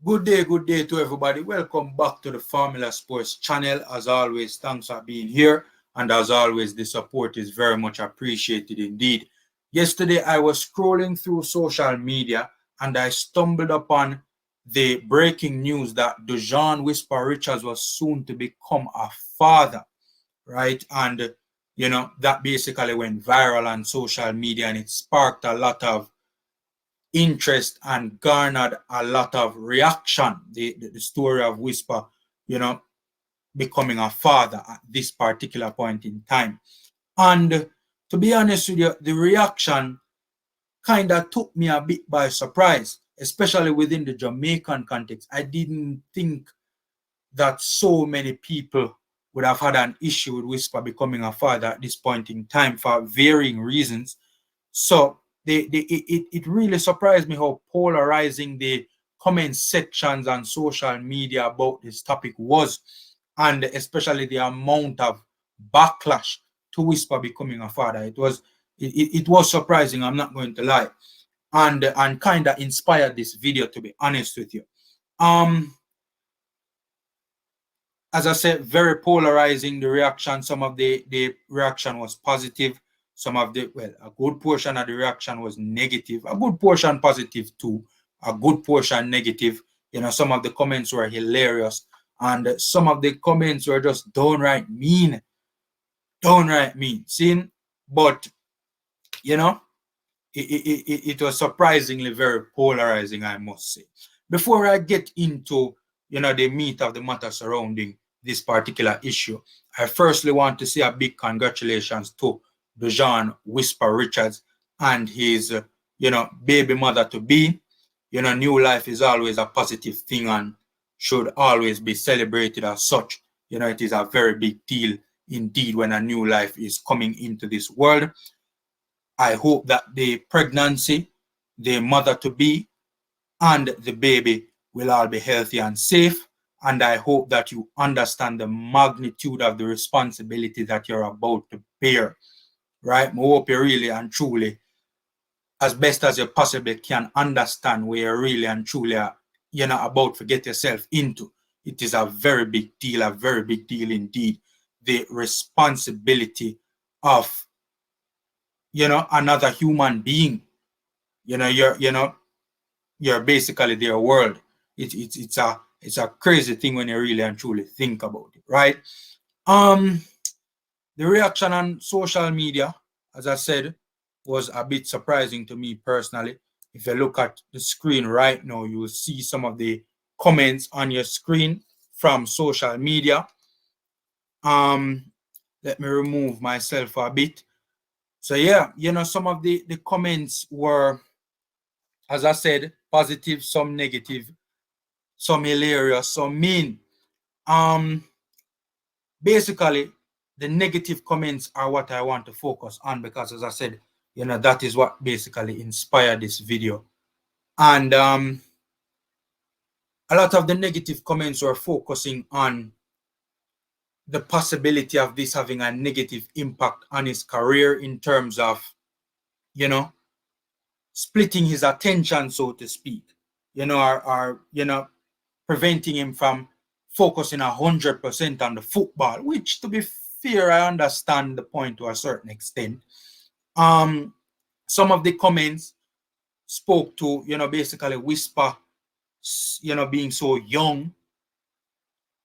Good day to everybody. Welcome back to the Formula Sports channel. As always, thanks for being here. And as always, the support is very much appreciated indeed. Yesterday, I was scrolling through social media and I stumbled upon the breaking news that Dujuan Whisper Richards was soon to become a father, right? And, that basically went viral on social media and it sparked a lot of interest and garnered a lot of reaction. The story of Whisper, you know, becoming a father at this particular point in time. And to be honest with you, the reaction kind of took me a bit by surprise, especially within the Jamaican context. I didn't think that so many people would have had an issue with Whisper becoming a father at this point in time for varying reasons. So it really surprised me how polarizing the comment sections on social media about this topic was, and especially the amount of backlash to Whisper becoming a father. It was surprising, I'm not going to lie, and kind of inspired this video, to be honest with you. As I said, very polarizing, the reaction. Some of the reaction was positive. Some of a good portion of the reaction was negative. A good portion positive too. A good portion negative. Some of the comments were hilarious. And some of the comments were just downright mean. Downright mean. Seeing? But, it was surprisingly very polarizing, I must say. Before I get into the meat of the matter surrounding this particular issue, I firstly want to say a big congratulations to Dujuan Whisper Richards and his, baby mother to be. New life is always a positive thing and should always be celebrated as such. It is a very big deal indeed when a new life is coming into this world. I hope that the pregnancy, the mother to be, and the baby will all be healthy and safe. And I hope that you understand the magnitude of the responsibility that you're about to bear, right? I hope you really and truly, as best as you possibly can, understand where you really and truly are, about to get yourself into. It is a very big deal indeed. The responsibility of, another human being. You're basically their world. It's a crazy thing when you really and truly think about it, right? The reaction on social media, as I said, was a bit surprising to me personally. If you look at the screen right now, you will see some of the comments on your screen from social media. Let me remove myself a bit. So yeah, some of the comments were, as I said, positive, some negative, some hilarious, some mean. Basically, the negative comments are what I want to focus on because, as I said, that is what basically inspired this video. And a lot of the negative comments were focusing on the possibility of this having a negative impact on his career in terms of, splitting his attention, so to speak, or preventing him from focusing 100% on the football, which, to be fair, I understand the point to a certain extent. Some of the comments spoke to, basically Whisper, being so young.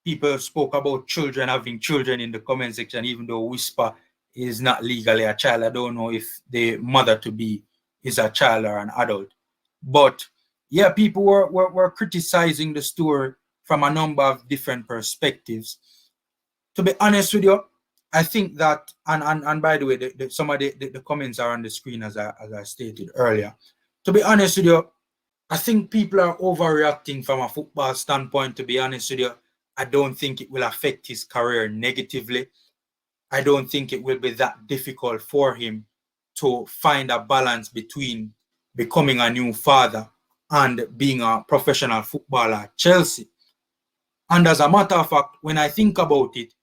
People spoke about children, having children in the comment section, even though Whisper is not legally a child. I don't know if the mother to be is a child or an adult. But yeah, people were criticizing the story from a number of different perspectives. To be honest with you, I think that, and by the way, some of the comments are on the screen as I stated earlier. To be honest with you, I think people are overreacting from a football standpoint, to be honest with you. I don't think it will affect his career negatively. I don't think it will be that difficult for him to find a balance between becoming a new father and being a professional footballer at Chelsea. And as a matter of fact, when I think about it,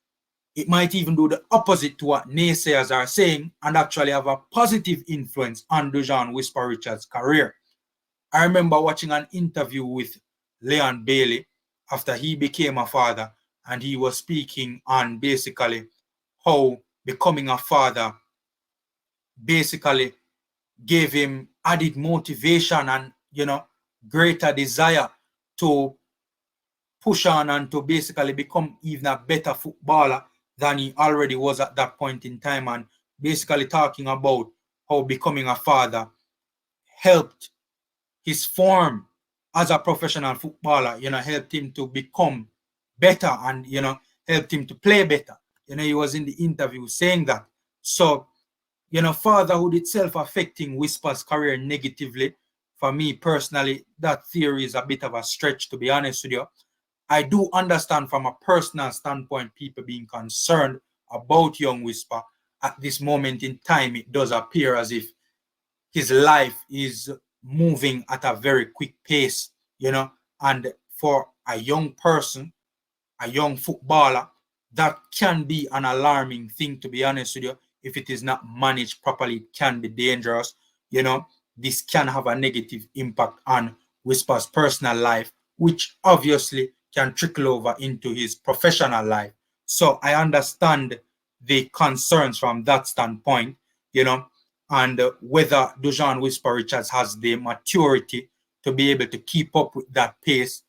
it might even do the opposite to what naysayers are saying and actually have a positive influence on Dujuan Whisper Richards' career. I remember watching an interview with Leon Bailey after he became a father, and he was speaking on basically how becoming a father basically gave him added motivation and, greater desire to push on and to basically become even a better footballer than he already was at that point in time, and basically talking about how becoming a father helped his form as a professional footballer, helped him to become better and, helped him to play better. He was in the interview saying that. So, fatherhood itself affecting Whisper's career negatively. For me personally, that theory is a bit of a stretch, to be honest with you. I do understand from a personal standpoint, people being concerned about young Whisper. At this moment in time, it does appear as if his life is moving at a very quick pace, and for a young person, a young footballer, that can be an alarming thing, to be honest with you. If it is not managed properly, it can be dangerous. This can have a negative impact on Whisper's personal life, which obviously can trickle over into his professional life. So I understand the concerns from that standpoint, and whether Dujuan Whisper Richards has the maturity to be able to keep up with that pace,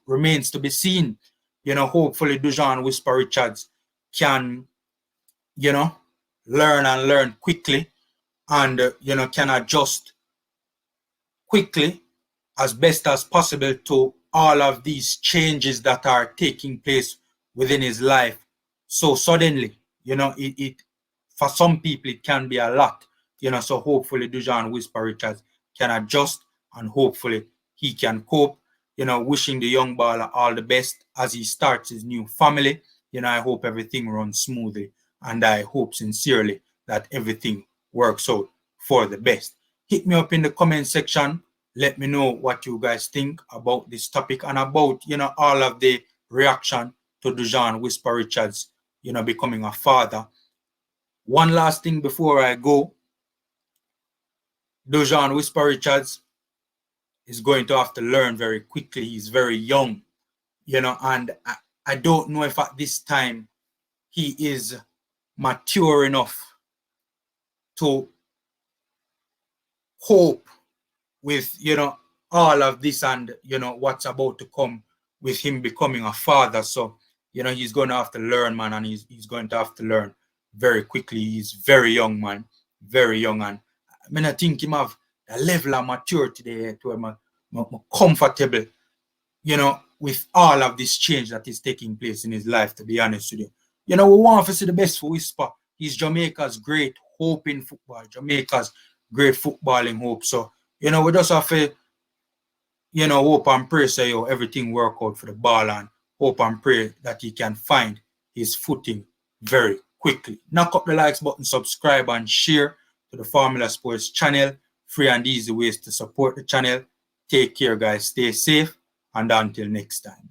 remains to be seen. Hopefully Dujuan Whisper Richards can, learn quickly and, can adjust quickly as best as possible to all of these changes that are taking place within his life so suddenly. It for some people it can be a lot, so hopefully Dujuan Whisper Richards can adjust and hopefully he can cope. Wishing the young baller all the best as he starts his new family. I hope everything runs smoothly, and I hope sincerely that everything works out for the best. Hit me up in the comment section. Let me know what you guys think about this topic and about, all of the reaction to Dujuan Whisper Richards, becoming a father. One last thing before I go. Dujuan Whisper Richards is going to have to learn very quickly. He's very young, and I don't know if at this time he is mature enough to cope with, all of this and, what's about to come with him becoming a father. So, he's going to have to learn, man, and he's going to have to learn very quickly. He's very young, man, very young. And I think him have a level of maturity there to him, comfortable, with all of this change that is taking place in his life, to be honest with you. We want to see the best for Whisper. He's Jamaica's great hope in football, Jamaica's great footballing hope. So, we just have to, hope and pray, say, everything work out for the ball, and hope and pray that he can find his footing very quickly. Knock up the likes button, subscribe, and share to the Formula Sports channel. Free and easy ways to support the channel. Take care, guys. Stay safe, and until next time.